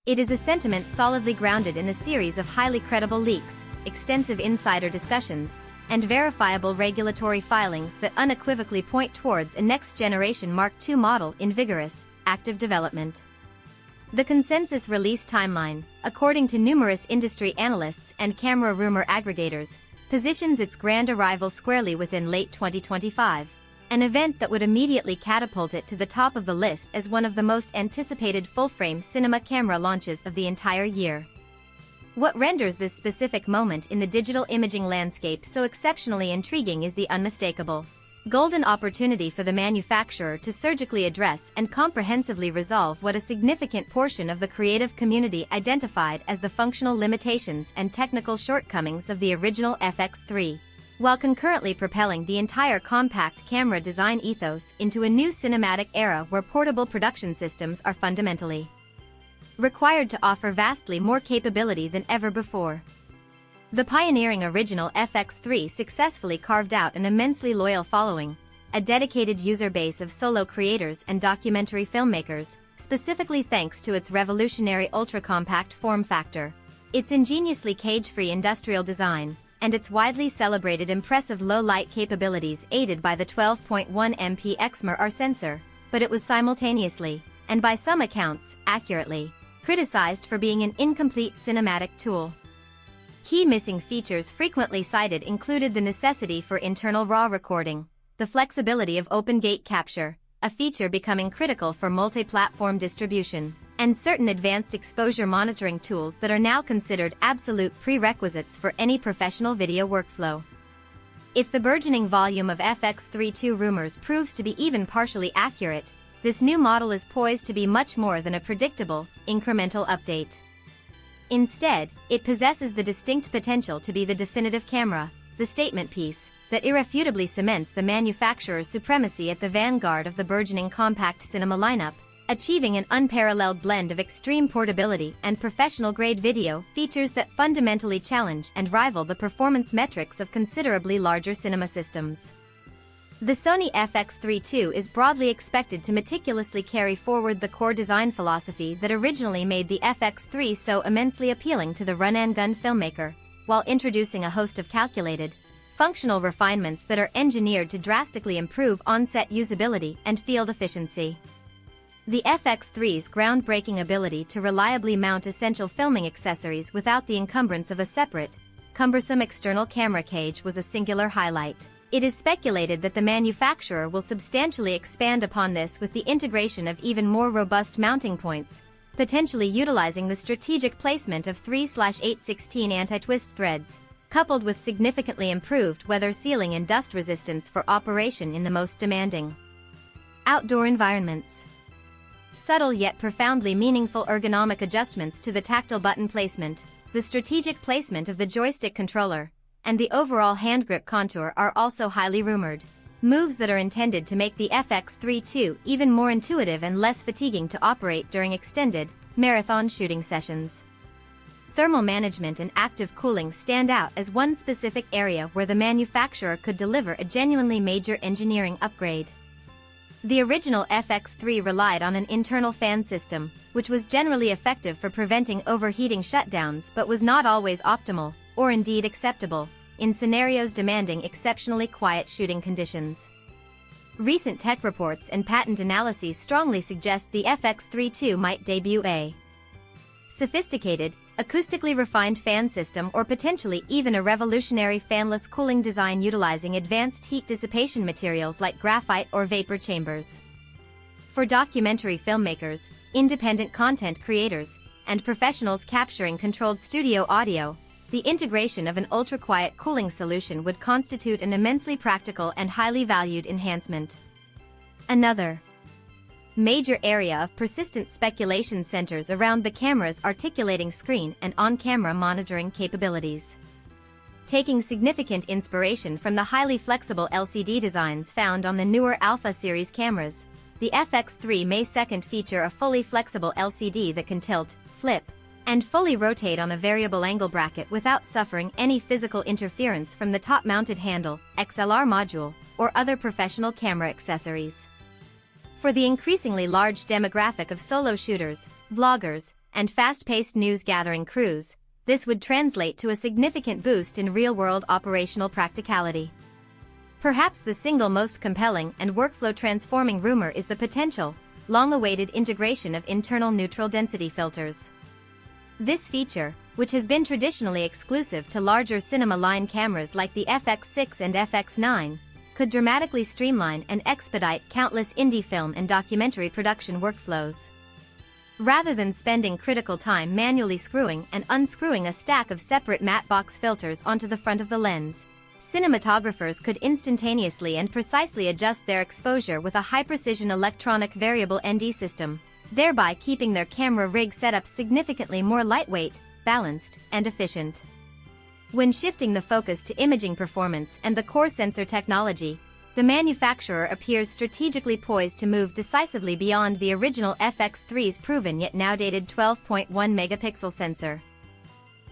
It is a sentiment solidly grounded in a series of highly credible leaks, extensive insider discussions, and verifiable regulatory filings that unequivocally point towards a next-generation Mark II model in vigorous, active development. The consensus release timeline, according to numerous industry analysts and camera rumor aggregators, positions its grand arrival squarely within late 2025, an event that would immediately catapult it to the top of the list as one of the most anticipated full-frame cinema camera launches of the entire year. What renders this specific moment in the digital imaging landscape so exceptionally intriguing is the unmistakable golden opportunity for the manufacturer to surgically address and comprehensively resolve what a significant portion of the creative community identified as the functional limitations and technical shortcomings of the original FX3, while concurrently propelling the entire compact camera design ethos into a new cinematic era where portable production systems are fundamentally required to offer vastly more capability than ever before. The pioneering original FX3 successfully carved out an immensely loyal following, a dedicated user base of solo creators and documentary filmmakers, specifically thanks to its revolutionary ultra-compact form factor, its ingeniously cage-free industrial design, and its widely celebrated impressive low-light capabilities aided by the 12.1 MP XMR sensor, but it was simultaneously, and by some accounts, accurately, criticized for being an incomplete cinematic tool. Key missing features frequently cited included the necessity for internal RAW recording, the flexibility of open gate capture, a feature becoming critical for multi-platform distribution, and certain advanced exposure monitoring tools that are now considered absolute prerequisites for any professional video workflow. If the burgeoning volume of FX3 II rumors proves to be even partially accurate, this new model is poised to be much more than a predictable, incremental update. Instead, it possesses the distinct potential to be the definitive camera, the statement piece, that irrefutably cements the manufacturer's supremacy at the vanguard of the burgeoning compact cinema lineup, achieving an unparalleled blend of extreme portability and professional-grade video features that fundamentally challenge and rival the performance metrics of considerably larger cinema systems. The Sony FX3 II is broadly expected to meticulously carry forward the core design philosophy that originally made the FX3 so immensely appealing to the run-and-gun filmmaker, while introducing a host of calculated, functional refinements that are engineered to drastically improve on-set usability and field efficiency. The FX3's groundbreaking ability to reliably mount essential filming accessories without the encumbrance of a separate, cumbersome external camera cage was a singular highlight. It is speculated that the manufacturer will substantially expand upon this with the integration of even more robust mounting points, potentially utilizing the strategic placement of 3/8/16 anti-twist threads, coupled with significantly improved weather sealing and dust resistance for operation in the most demanding outdoor environments. Subtle yet profoundly meaningful ergonomic adjustments to the tactile button placement, the strategic placement of the joystick controller, and the overall hand grip contour are also highly rumored, moves that are intended to make the FX3 II even more intuitive and less fatiguing to operate during extended, marathon shooting sessions. Thermal management and active cooling stand out as one specific area where the manufacturer could deliver a genuinely major engineering upgrade. The original FX3 relied on an internal fan system, which was generally effective for preventing overheating shutdowns but was not always optimal, or indeed acceptable, in scenarios demanding exceptionally quiet shooting conditions. Recent tech reports and patent analyses strongly suggest the FX3 II might debut a sophisticated, acoustically refined fan system or potentially even a revolutionary fanless cooling design utilizing advanced heat dissipation materials like graphite or vapor chambers. For documentary filmmakers, independent content creators, and professionals capturing controlled studio audio, the integration of an ultra-quiet cooling solution would constitute an immensely practical and highly valued enhancement. Another major area of persistent speculation centers around the camera's articulating screen and on-camera monitoring capabilities. Taking significant inspiration from the highly flexible LCD designs found on the newer Alpha series cameras, the FX3 may second feature a fully flexible LCD that can tilt, flip, and fully rotate on a variable angle bracket without suffering any physical interference from the top-mounted handle, XLR module, or other professional camera accessories. For the increasingly large demographic of solo shooters, vloggers, and fast-paced news-gathering crews, this would translate to a significant boost in real-world operational practicality. Perhaps the single most compelling and workflow-transforming rumor is the potential, long-awaited integration of internal neutral density filters. This feature, which has been traditionally exclusive to larger cinema line cameras like the FX6 and FX9, could dramatically streamline and expedite countless indie film and documentary production workflows. Rather than spending critical time manually screwing and unscrewing a stack of separate matte box filters onto the front of the lens, cinematographers could instantaneously and precisely adjust their exposure with a high-precision electronic variable ND system, thereby keeping their camera rig setup significantly more lightweight, balanced, and efficient. When shifting the focus to imaging performance and the core sensor technology, the manufacturer appears strategically poised to move decisively beyond the original FX3's proven yet now dated 12.1 megapixel sensor.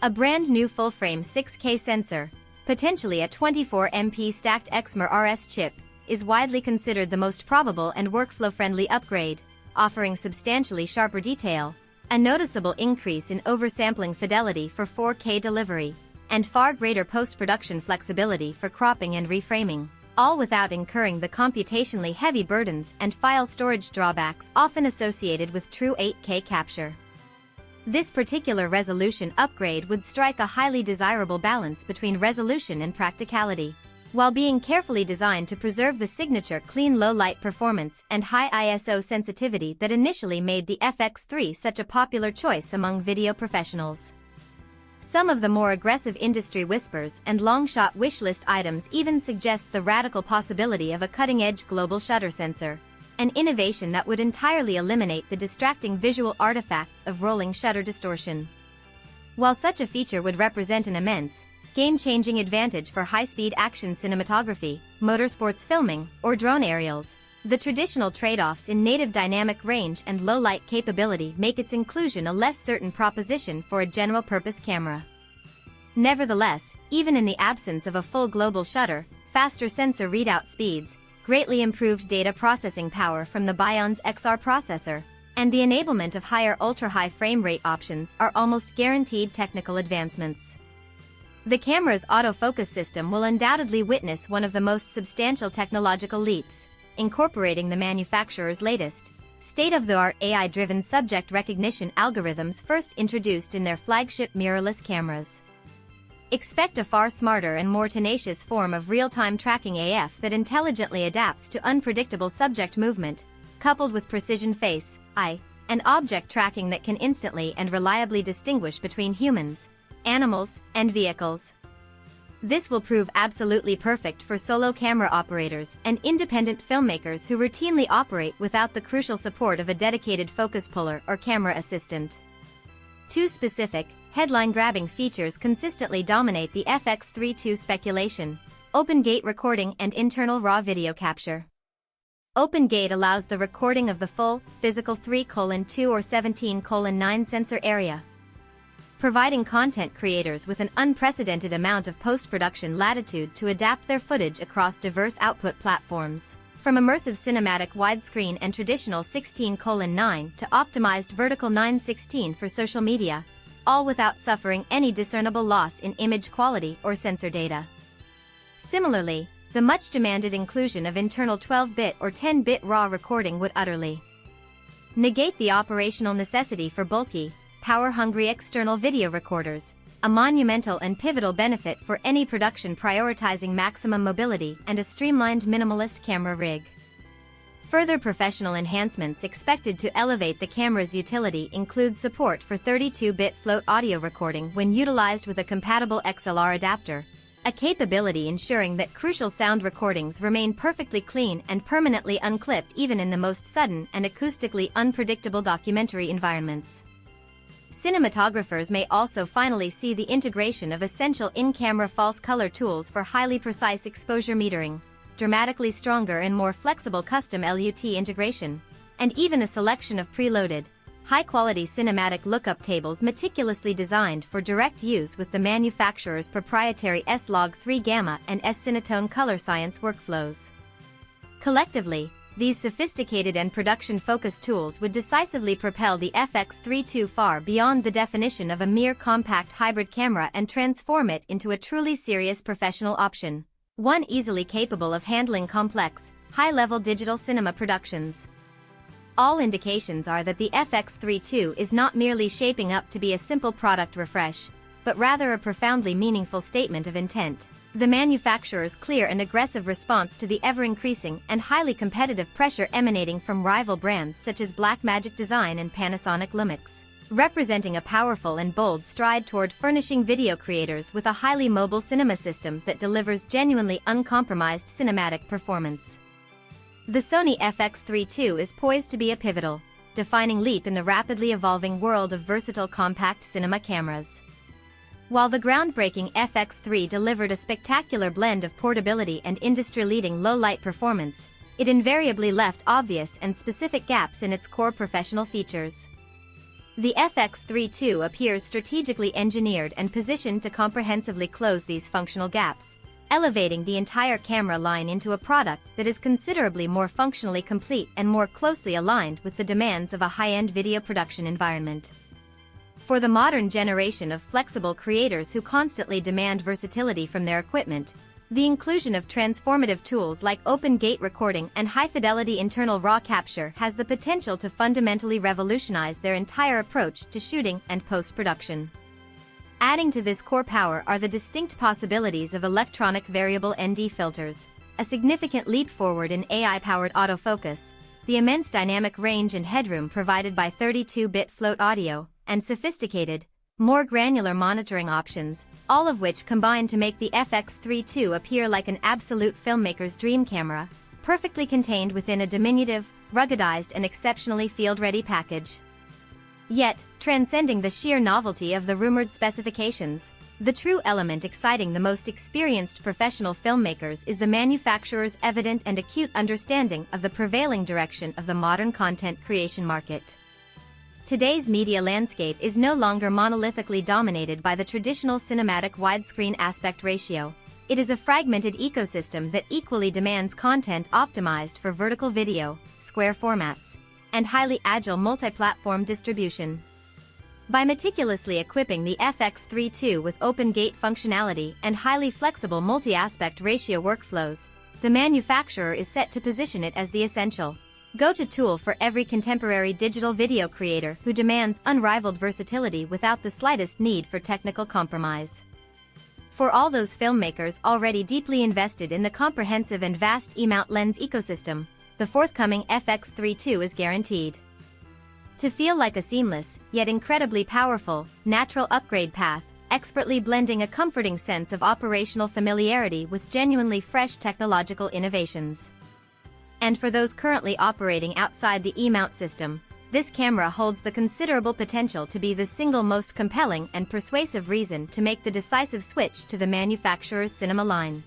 A brand new full-frame 6K sensor, potentially a 24MP stacked Exmor RS chip, is widely considered the most probable and workflow-friendly upgrade, offering substantially sharper detail, a noticeable increase in oversampling fidelity for 4K delivery, and far greater post-production flexibility for cropping and reframing, all without incurring the computationally heavy burdens and file storage drawbacks often associated with true 8K capture. This particular resolution upgrade would strike a highly desirable balance between resolution and practicality, while being carefully designed to preserve the signature clean low-light performance and high ISO sensitivity that initially made the FX3 such a popular choice among video professionals. Some of the more aggressive industry whispers and long-shot wishlist items even suggest the radical possibility of a cutting-edge global shutter sensor, an innovation that would entirely eliminate the distracting visual artifacts of rolling shutter distortion. While such a feature would represent an immense, game-changing advantage for high-speed action cinematography, motorsports filming, or drone aerials, the traditional trade-offs in native dynamic range and low-light capability make its inclusion a less certain proposition for a general-purpose camera. Nevertheless, even in the absence of a full global shutter, faster sensor readout speeds, greatly improved data processing power from the Bion's XR processor, and the enablement of higher ultra-high frame rate options are almost guaranteed technical advancements. The camera's autofocus system will undoubtedly witness one of the most substantial technological leaps, incorporating the manufacturer's latest, state-of-the-art AI-driven subject recognition algorithms first introduced in their flagship mirrorless cameras. Expect a far smarter and more tenacious form of real-time tracking AF that intelligently adapts to unpredictable subject movement, coupled with precision face, eye, and object tracking that can instantly and reliably distinguish between humans, animals, and vehicles. This will prove absolutely perfect for solo camera operators and independent filmmakers who routinely operate without the crucial support of a dedicated focus puller or camera assistant. Two specific, headline-grabbing features consistently dominate the FX3 II speculation: open gate recording and internal raw video capture. Open gate allows the recording of the full, physical 3:2 or 17:9 sensor area, providing content creators with an unprecedented amount of post-production latitude to adapt their footage across diverse output platforms, from immersive cinematic widescreen and traditional 16:9 to optimized vertical 9:16 for social media, all without suffering any discernible loss in image quality or sensor data. Similarly, the much-demanded inclusion of internal 12-bit or 10-bit RAW recording would utterly negate the operational necessity for bulky, power-hungry external video recorders, a monumental and pivotal benefit for any production prioritizing maximum mobility and a streamlined minimalist camera rig. Further professional enhancements expected to elevate the camera's utility include support for 32-bit float audio recording when utilized with a compatible XLR adapter, a capability ensuring that crucial sound recordings remain perfectly clean and permanently unclipped even in the most sudden and acoustically unpredictable documentary environments. Cinematographers may also finally see the integration of essential in-camera false color tools for highly precise exposure metering, dramatically stronger and more flexible custom LUT integration, and even a selection of preloaded, high-quality cinematic lookup tables meticulously designed for direct use with the manufacturer's proprietary S-Log 3 Gamma and S-Cinetone color science workflows. Collectively, These sophisticated and production-focused tools would decisively propel the FX3 II far beyond the definition of a mere compact hybrid camera and transform it into a truly serious professional option. One easily capable of handling complex, high-level digital cinema productions. All indications are that the FX3 II is not merely shaping up to be a simple product refresh, but rather a profoundly meaningful statement of intent. The manufacturer's clear and aggressive response to the ever-increasing and highly competitive pressure emanating from rival brands such as Blackmagic Design and Panasonic Lumix, representing a powerful and bold stride toward furnishing video creators with a highly mobile cinema system that delivers genuinely uncompromised cinematic performance. The Sony FX3 II is poised to be a pivotal, defining leap in the rapidly evolving world of versatile compact cinema cameras. While the groundbreaking FX3 delivered a spectacular blend of portability and industry-leading low-light performance, it invariably left obvious and specific gaps in its core professional features. The FX3 II appears strategically engineered and positioned to comprehensively close these functional gaps, elevating the entire camera line into a product that is considerably more functionally complete and more closely aligned with the demands of a high-end video production environment. For the modern generation of flexible creators who constantly demand versatility from their equipment, the inclusion of transformative tools like open gate recording and high-fidelity internal RAW capture has the potential to fundamentally revolutionize their entire approach to shooting and post-production. Adding to this core power are the distinct possibilities of electronic variable ND filters, a significant leap forward in AI-powered autofocus, the immense dynamic range and headroom provided by 32-bit float audio, and sophisticated, more granular monitoring options, all of which combine to make the FX3 II appear like an absolute filmmaker's dream camera, perfectly contained within a diminutive, ruggedized and exceptionally field-ready package. Yet, transcending the sheer novelty of the rumored specifications, the true element exciting the most experienced professional filmmakers is the manufacturer's evident and acute understanding of the prevailing direction of the modern content creation market. Today's media landscape is no longer monolithically dominated by the traditional cinematic widescreen aspect ratio. It is a fragmented ecosystem that equally demands content optimized for vertical video, square formats, and highly agile multi-platform distribution. By meticulously equipping the FX3 II with open gate functionality and highly flexible multi-aspect ratio workflows, the manufacturer is set to position it as the essential go-to tool for every contemporary digital video creator who demands unrivaled versatility without the slightest need for technical compromise. For all those filmmakers already deeply invested in the comprehensive and vast E-mount lens ecosystem, the forthcoming FX3 II is guaranteed to feel like a seamless, yet incredibly powerful, natural upgrade path, expertly blending a comforting sense of operational familiarity with genuinely fresh technological innovations. And for those currently operating outside the E-mount system, this camera holds the considerable potential to be the single most compelling and persuasive reason to make the decisive switch to the manufacturer's cinema line.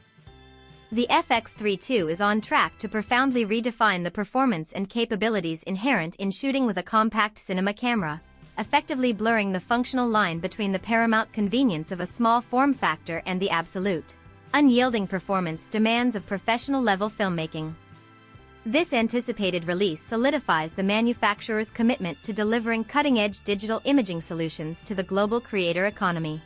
The FX3 II is on track to profoundly redefine the performance and capabilities inherent in shooting with a compact cinema camera, effectively blurring the functional line between the paramount convenience of a small form factor and the absolute, unyielding performance demands of professional-level filmmaking. This anticipated release solidifies the manufacturer's commitment to delivering cutting-edge digital imaging solutions to the global creator economy.